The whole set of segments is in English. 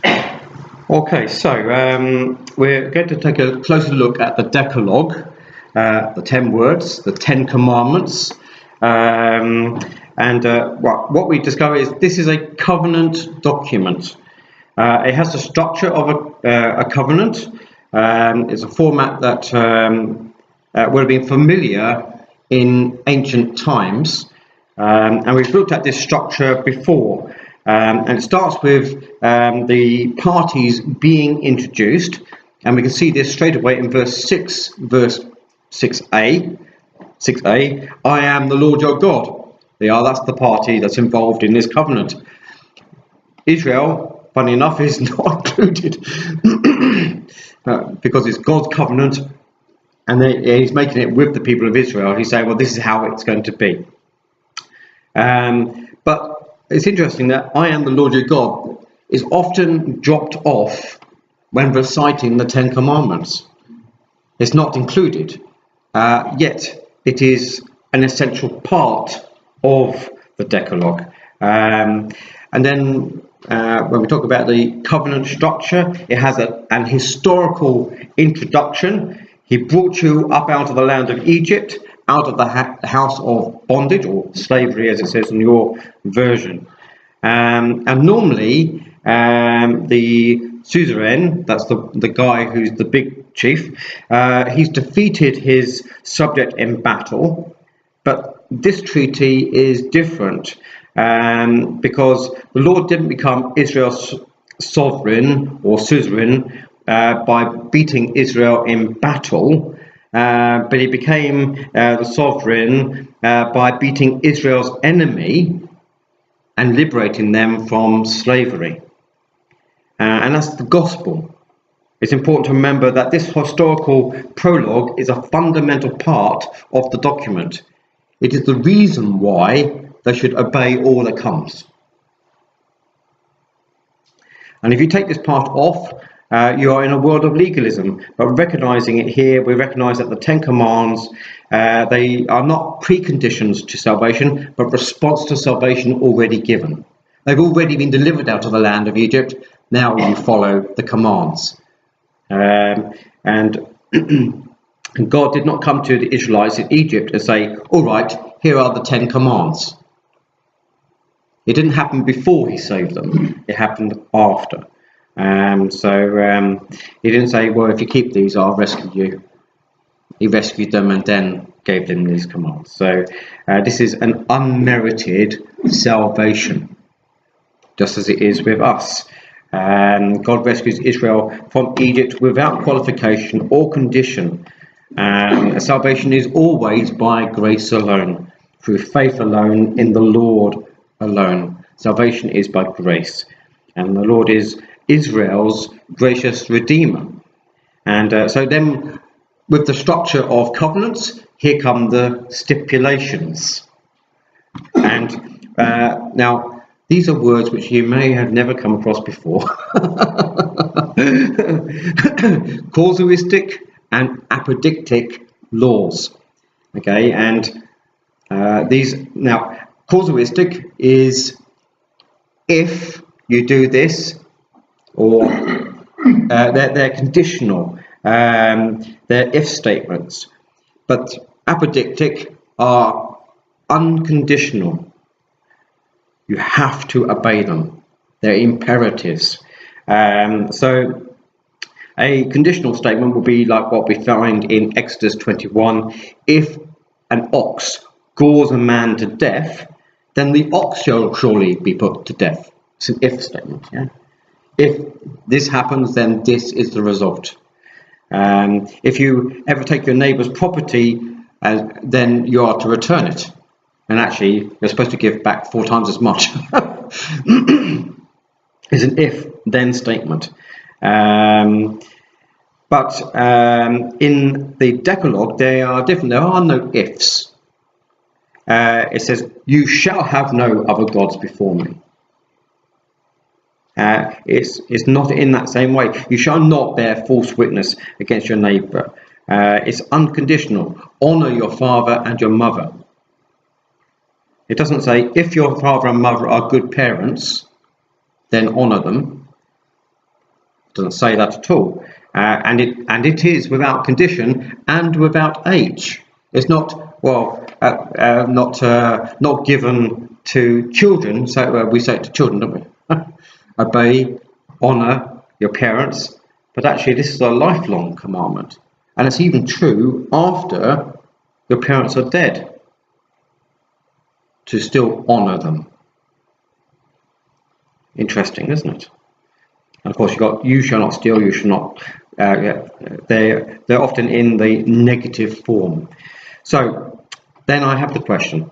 Okay, so we're going to take a closer look at the Decalogue, the 10 words, the 10 commandments. What we discover is this is a covenant document. It has the structure of a covenant. It's a format that would have been familiar in ancient times. And we've looked at this structure before. And it starts with the parties being introduced, and we can see this straight away in verse 6a. I am the Lord your God. That's the party that's involved in this covenant. Israel, funny enough, is not included because it's God's covenant, and he's making it with the people of Israel. He's saying, well, this is how it's going to be. But it's interesting that I am the Lord your God is often dropped off when reciting the 10 commandments. It's not included, yet it is an essential part of the Decalogue. And then when we talk about the covenant structure, it has an historical introduction. He brought you up out of the land of Egypt, out of the house of bondage, or slavery as it says in your version. And normally the suzerain, that's the guy who's the big chief, he's defeated his subject in battle. But this treaty is different because the Lord didn't become Israel's sovereign or suzerain by beating Israel in battle. But he became the sovereign by beating Israel's enemy and liberating them from slavery. And that's the gospel. It's important to remember that this historical prologue is a fundamental part of the document. It is the reason why they should obey all that comes. And if you take this part off, you are in a world of legalism, but recognizing it here, we recognize that the 10 commands, they are not preconditions to salvation, but response to salvation already given. They've already been delivered out of the land of Egypt. Now you follow the commands. And God did not come to the Israelites in Egypt and say, all right, here are the 10 commands. It didn't happen before he saved them. It happened after. So he didn't say, well, if you keep these, I'll rescue you. He rescued them and then gave them these commands. So this is an unmerited salvation, just as it is with us. God rescues Israel from Egypt without qualification or condition. Salvation is always by grace alone, through faith alone, in the Lord alone. Salvation is by grace, and the Lord is Israel's gracious Redeemer. And so then, with the structure of covenants, here come the stipulations. And now, these are words which you may have never come across before. Casuistic and apodictic laws. Okay, and these now, casuistic is if you do this, or they're conditional, they're if statements. But apodictic are unconditional. You have to obey them. They're imperatives. So a conditional statement will be like what we find in Exodus 21. If an ox gores a man to death, then the ox shall surely be put to death. It's an if statement. Yeah? If this happens, then this is the result. If you ever take your neighbour's property, then you are to return it. And actually, you're supposed to give back 4 times as much. It's an if-then statement. But in the Decalogue, they are different. There are no ifs. It says, you shall have no other gods before me. It's not in that same way. You shall not bear false witness against your neighbour. It's unconditional. Honour your father and your mother. It doesn't say if your father and mother are good parents, then honour them. It doesn't say that at all. And it is without condition and without age. It's not, well, not given to children. So we say it to children, don't we? Obey, honour your parents. But actually, this is a lifelong commandment. And it's even true after your parents are dead, to still honour them. Interesting, isn't it? And of course, you've got, you shall not steal, you shall not. They're often in the negative form. So then I have the question: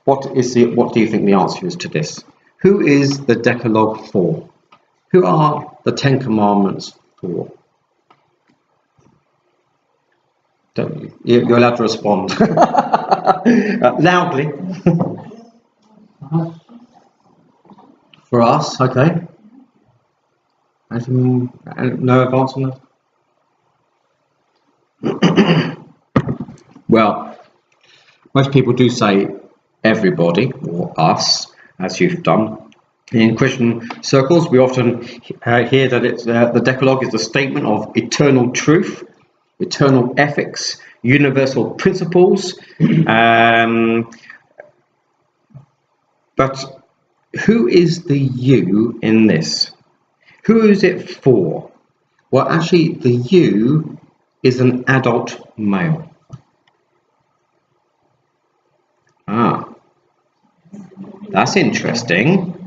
what do you think the answer is to this? Who is the Decalogue for? Who are the Ten Commandments for? You're allowed to respond loudly. For us, okay. No advance on that? Well, most people do say everybody or us, as you've done. In Christian circles, we often hear that it's the Decalogue is a statement of eternal truth, eternal ethics, universal principles. But who is the you in this? Who is it for? Well, actually, the you is an adult male. Ah, that's interesting.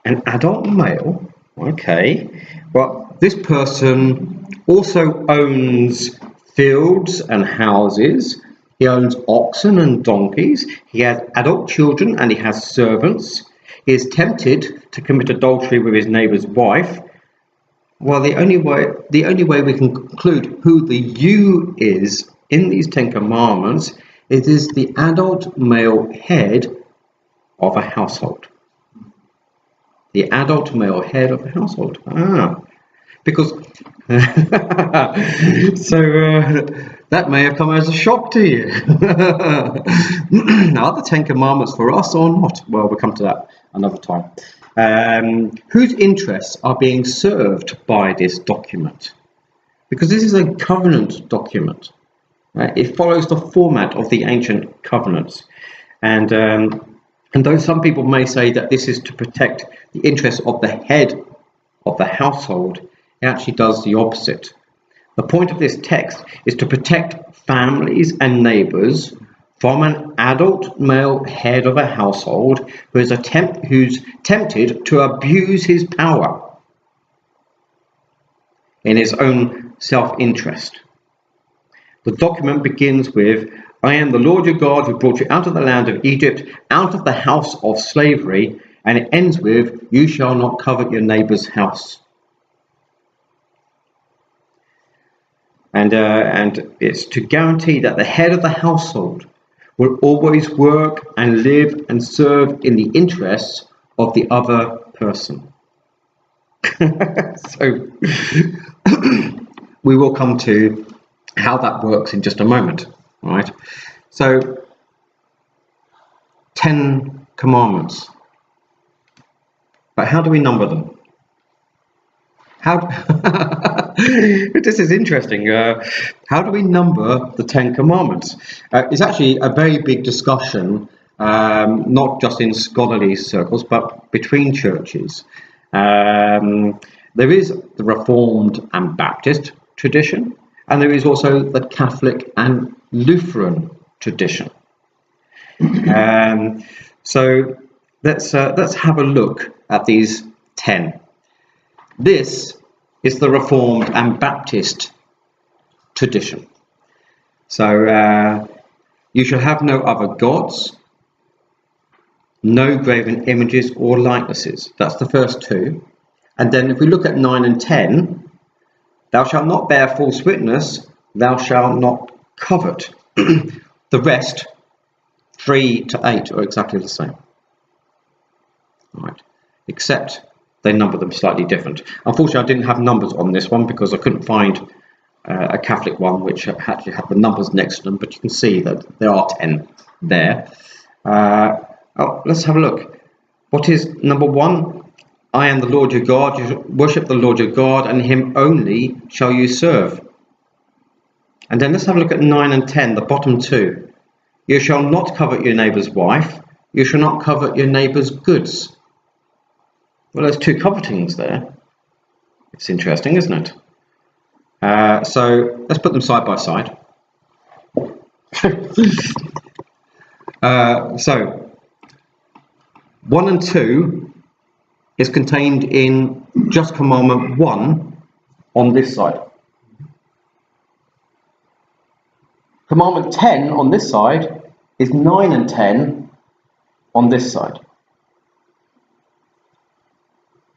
An adult male, okay. Well, this person also owns fields and houses. He owns oxen and donkeys. He has adult children and he has servants. He is tempted to commit adultery with his neighbour's wife. Well, the only way we can conclude who the you is in these Ten Commandments, it is the adult male head of a household. The adult male head of a household. Because so that may have come as a shock to you. Are the Ten Commandments for us or not? Well, we'll come to that another time. Whose interests are being served by this document? Because this is a covenant document. It follows the format of the ancient covenants. And though some people may say that this is to protect the interests of the head of the household, it actually does the opposite. The point of this text is to protect families and neighbours from an adult male head of a household who's tempted to abuse his power in his own self-interest. The document begins with, "I am the Lord your God who brought you out of the land of Egypt, out of the house of slavery," and it ends with, "You shall not covet your neighbour's house." And it's to guarantee that the head of the household will always work and live and serve in the interests of the other person. So we will come to how that works in just a moment, right? So 10 commandments, but how do we number them? This is interesting. How do we number the 10 commandments? It's actually a very big discussion, not just in scholarly circles, but between churches. There is the Reformed and Baptist tradition, and there is also the Catholic and Lutheran tradition. So let's have a look at these 10. This is the Reformed and Baptist tradition. So you shall have no other gods, no graven images or likenesses. That's the first two. And then if we look at 9 and 10, thou shalt not bear false witness, thou shalt not covet. The rest, 3 to 8, are exactly the same. Right. Except they number them slightly different. Unfortunately, I didn't have numbers on this one because I couldn't find a Catholic one which actually had the numbers next to them, but you can see that there are 10 there. Let's have a look. What is number 1? I am the Lord your God. You shall worship the Lord your God, and him only shall you serve. And then let's have a look at 9 and 10, the bottom two. You shall not covet your neighbour's wife. You shall not covet your neighbour's goods. Well, there's two covetings there. It's interesting, isn't it? So let's put them side by side. So 1 and 2 is contained in just commandment 1 on this side. Commandment 10 on this side is 9 and 10 on this side.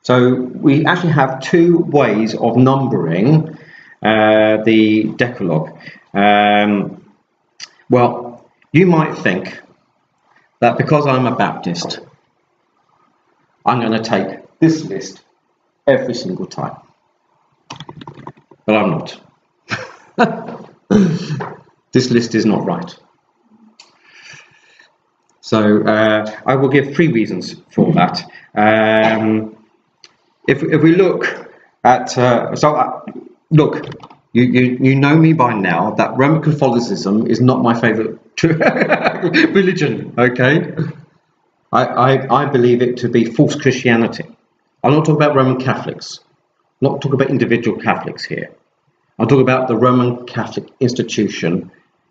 So we actually have two ways of numbering the Decalogue. Well, you might think that because I'm a Baptist, I'm going to take this list every single time. But I'm not. This list is not right. So I will give 3 reasons for that. If we look at, look, you know me by now that Roman Catholicism is not my favourite religion, okay? I believe it to be false Christianity. I'm not talking about Roman Catholics. I'm not talking about individual Catholics here. I'm talking about the Roman Catholic institution.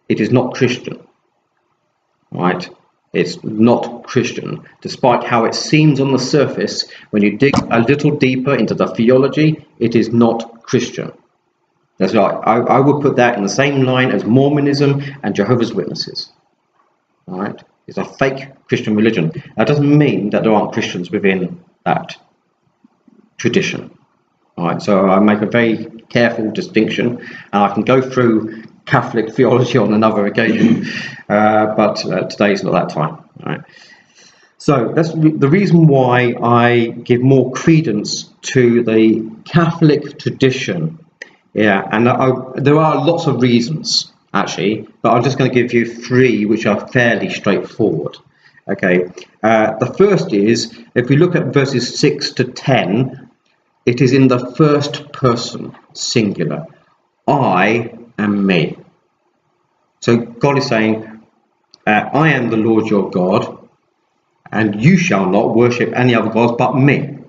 It is not Christian, right? It's not Christian, despite how it seems on the surface. When you dig a little deeper into the theology, it is not Christian. That's right. I would put that in the same line as Mormonism and Jehovah's Witnesses. All right, it's a fake Christian religion. That doesn't mean that there aren't Christians within that tradition. All right, so I make a very careful distinction, and I can go through Catholic theology on another occasion, but today's not that time. All right. So that's the reason why I give more credence to the Catholic tradition. Yeah, and there are lots of reasons actually, but I'm just going to give you 3 which are fairly straightforward. Okay, the first is, if we look at verses 6 to 10, it is in the first person singular. I am me. So God is saying, I am the Lord your God, and you shall not worship any other gods but me.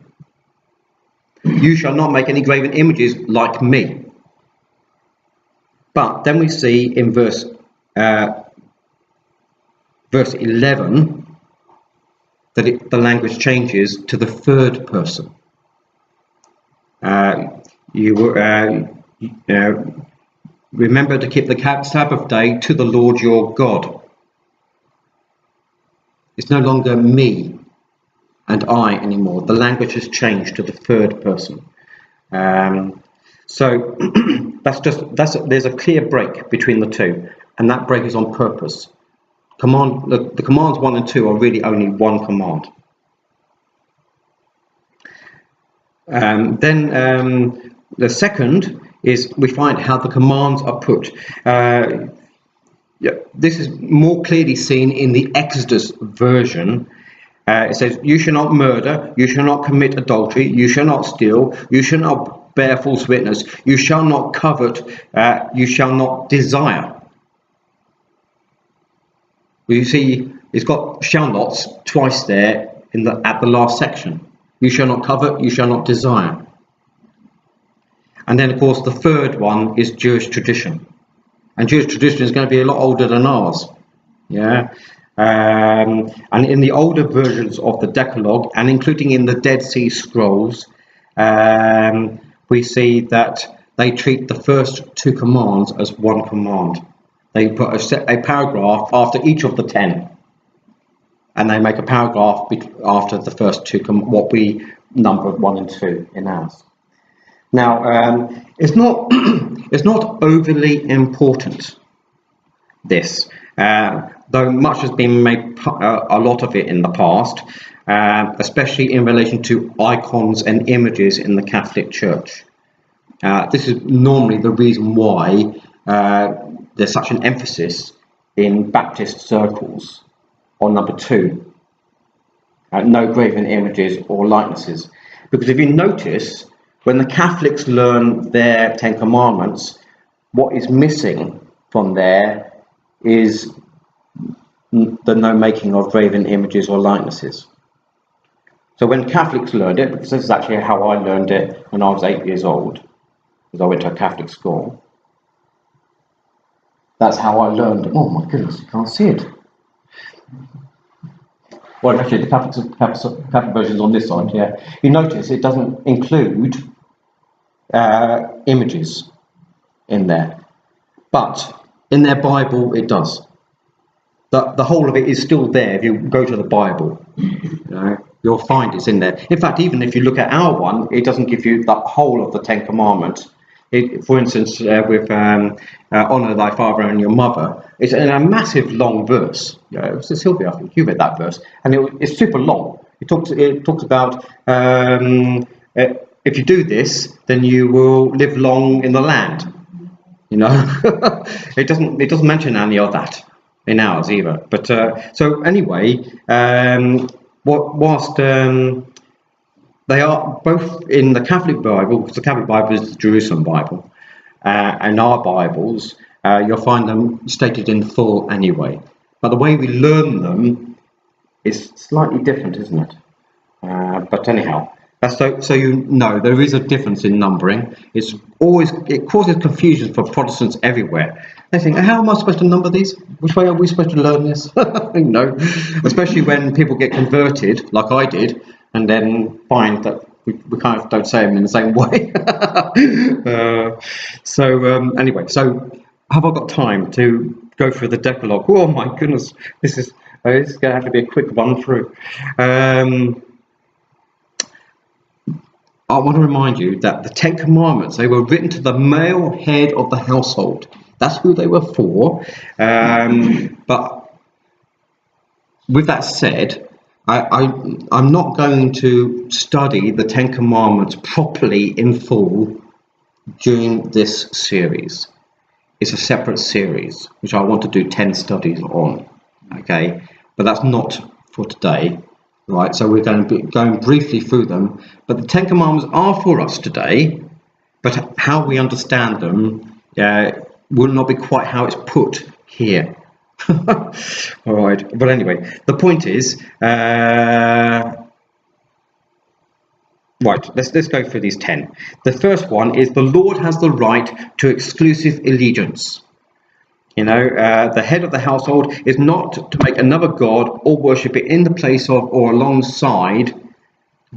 You shall not make any graven images like me. But then we see in verse 11 that the language changes to the third person. Remember to keep the Sabbath day to the Lord your God. It's no longer me and I anymore. The language has changed to the third person. So there's a clear break between the two, and that break is on purpose. The commands 1 and 2 are really only one command. Then the second is we find how the commands are put. This is more clearly seen in the Exodus version. It says, you shall not murder, you shall not commit adultery, you shall not steal, you shall not bear false witness, you shall not covet, you shall not desire. You see, it's got shall nots twice there at the last section. You shall not covet, you shall not desire. And then, of course, the third one is Jewish tradition. And Jewish tradition is going to be a lot older than ours. Yeah. And in the older versions of the Decalogue, and including in the Dead Sea Scrolls, we see that they treat the first 2 commands as one command. They put a paragraph after each of the 10, and they make a paragraph after the first 2, what we number 1 and 2 in ours. Now, it's not overly important, this, though much has been made, a lot of it in the past, especially in relation to icons and images in the Catholic Church. This is normally the reason why there's such an emphasis in Baptist circles on number 2, no graven images or likenesses. Because if you notice, when the Catholics learn their Ten Commandments, what is missing from there is the no making of graven images or likenesses. So when Catholics learned it, because this is actually how I learned it when I was 8 years old, because I went to a Catholic school. That's how I learned it. Oh my goodness, you can't see it. Well, actually, the Catholic version's on this side, yeah. You notice it doesn't include images in there. But in their Bible, it does. The whole of it is still there if you go to the Bible. You know, you'll find it's in there. In fact, even if you look at our one, it doesn't give you the whole of the Ten Commandments. For instance, with honour thy father and your mother, it's in a massive long verse. So Sylvia, I think you read that verse, and it's super long. It talks about if you do this, then you will live long in the land. You know, it doesn't mention any of that in ours either. But so anyway, whilst they are both in the Catholic Bible, because the Catholic Bible is the Jerusalem Bible, and our Bibles, you'll find them stated in full anyway. But the way we learn them is slightly different, isn't it? But anyhow, that's so you know there is a difference in numbering. It causes confusion for Protestants everywhere. They think, how am I supposed to number these? Which way are we supposed to learn this? No, especially when people get converted, like I did, and then find that we kind of don't say them in the same way. Anyway, so have I got time to go through the Decalogue? Oh my goodness, this is going to have to be a quick run through. I want to remind you that the Ten Commandments, they were written to the male head of the household. That's who they were for. But with that said, I'm not going to study the Ten Commandments properly in full during this series. It's a separate series, which I want to do 10 studies on. Okay, but that's not for today. Right, so we're going to be going briefly through them, but the Ten Commandments are for us today, but how we understand them will not be quite how it's put here. All right, but anyway, the point is, right, let's go through these 10. The first one is the Lord has the right to exclusive allegiance. You know, the head of the household is not to make another god or worship it in the place of or alongside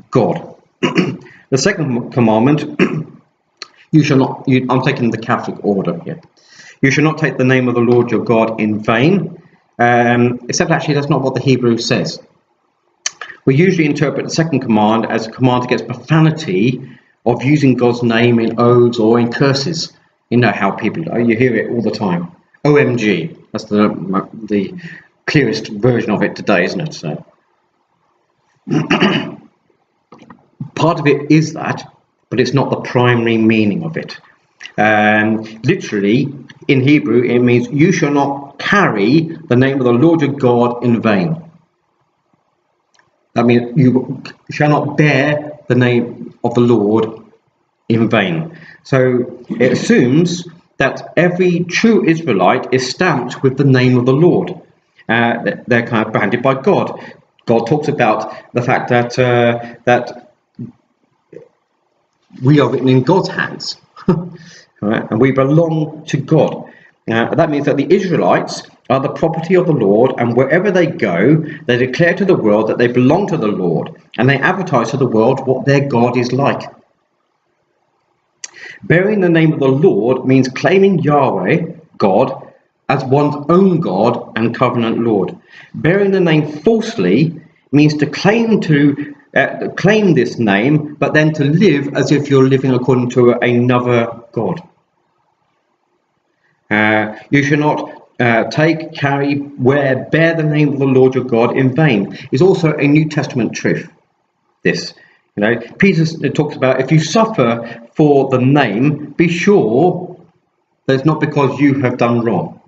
God. The second commandment, you shall not, I'm taking the Catholic order here. You shall not take the name of the Lord your God in vain, except actually that's not what the Hebrew says. We usually interpret the second command as a command against profanity of using God's name in oaths or in curses. You know how people do, you hear it all the time. OMG, that's the clearest version of it today, isn't it? So part of it is that, but it's not the primary meaning of it. Literally, in Hebrew, it means you shall not carry the name of the Lord your God in vain. That means you shall not bear the name of the Lord in vain. So it assumes that every true Israelite is stamped with the name of the Lord. They're kind of branded by God. God talks about the fact that that we are written in God's hands, right? And we belong to God. That means that the Israelites are the property of the Lord, and wherever they go, they declare to the world that they belong to the Lord, and they advertise to the world what their God is like. Bearing the name of the Lord means claiming Yahweh, God, as one's own God and covenant Lord. Bearing the name falsely means to claim this name, but then to live as if you're living according to another God. You shall not take, carry, wear, bear the name of the Lord your God in vain. Is also a New Testament truth. This, you know, Peter talks about if you suffer for the name, be sure that it's not because you have done wrong.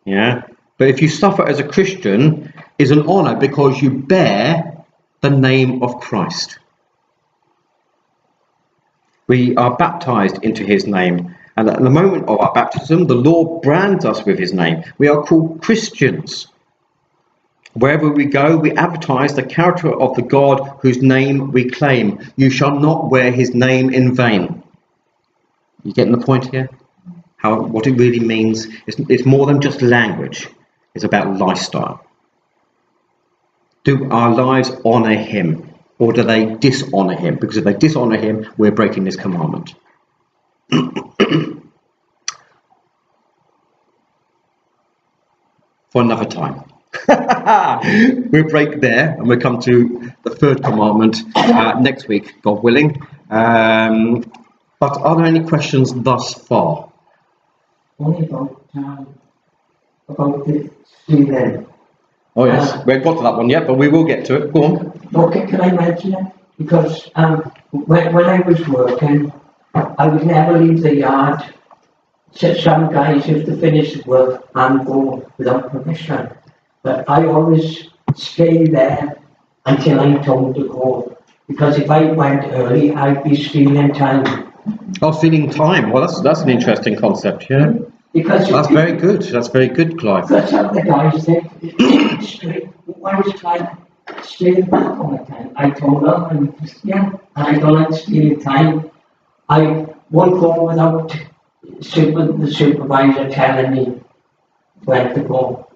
Yeah, but if you suffer as a Christian, is an honor because you bear the name of Christ. We are baptized into his name. And at the moment of our baptism, the Lord brands us with his name. We are called Christians. Wherever we go, we advertise the character of the God whose name we claim. You shall not wear his name in vain. You getting the point here? What it really means? It's more than just language. It's about lifestyle. Do our lives honour him, or do they dishonour him? Because if they dishonour him, we're breaking this commandment. For another time. We'll break there and we'll come to the third commandment next week, God willing. But are there any questions thus far? Only about the stealing. Oh yes, we haven't got to that one yet, but we will get to it. Go on. Okay, can I mention it? Because when I was working, I would never leave the yard. So some guys used to finish work and go without permission. But I always stay there until I'm told to go. Because if I went early, I'd be stealing time. Oh, stealing time. Well, that's an interesting concept, yeah. Because that's very good. That's very good, Clive. Because some of the guys said, I was trying to steal back all the time. I told them, and I don't like stealing time. I won't go without the supervisor telling me when to go.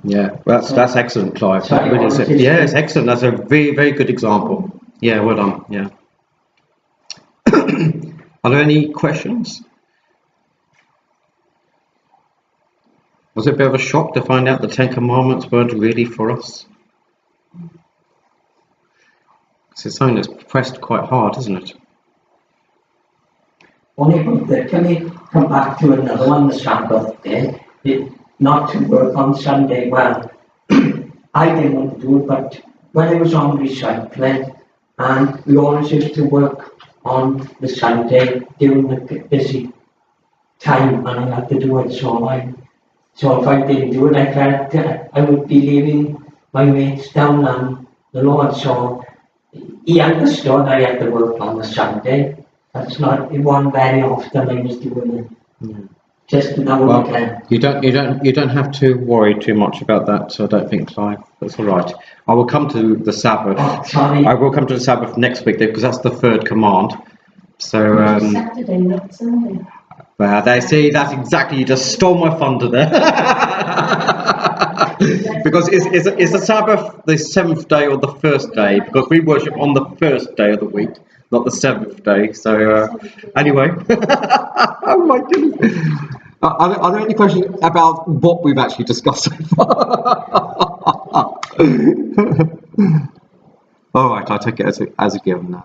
Yeah, well, that's excellent, Clive. That really is it. Yeah, it's excellent. That's a very, very good example. Yeah, well done. Yeah. Are there any questions? Was it a bit of a shock to find out the Ten Commandments weren't really for us? It's something that's pressed quite hard, isn't it? Only about that. Can we come back to another one, the Sabbath day? Not to work on Sunday. Well, I didn't want to do it, but when I was on recycling, and we always used to work on the Sunday during the busy time, and I had to do it. So if I didn't do it, I felt I would be leaving my mates down on the Lord. So he understood I had to work on the Sunday. That's not one very often I was doing it. Yeah. Just now and again. You don't have to worry too much about that. So I don't think, Clive. That's all right. I will come to the Sabbath. Oh, sorry. I will come to the Sabbath next week because that's the third command. So Saturday, not Sunday. Well, they see that's exactly. You just stole my thunder there. Because is the Sabbath the seventh day or the first day? Because we worship on the first day of the week, not the seventh day. So anyway, oh my goodness. Are there any questions about what we've actually discussed so far? All right, I take it as a given now.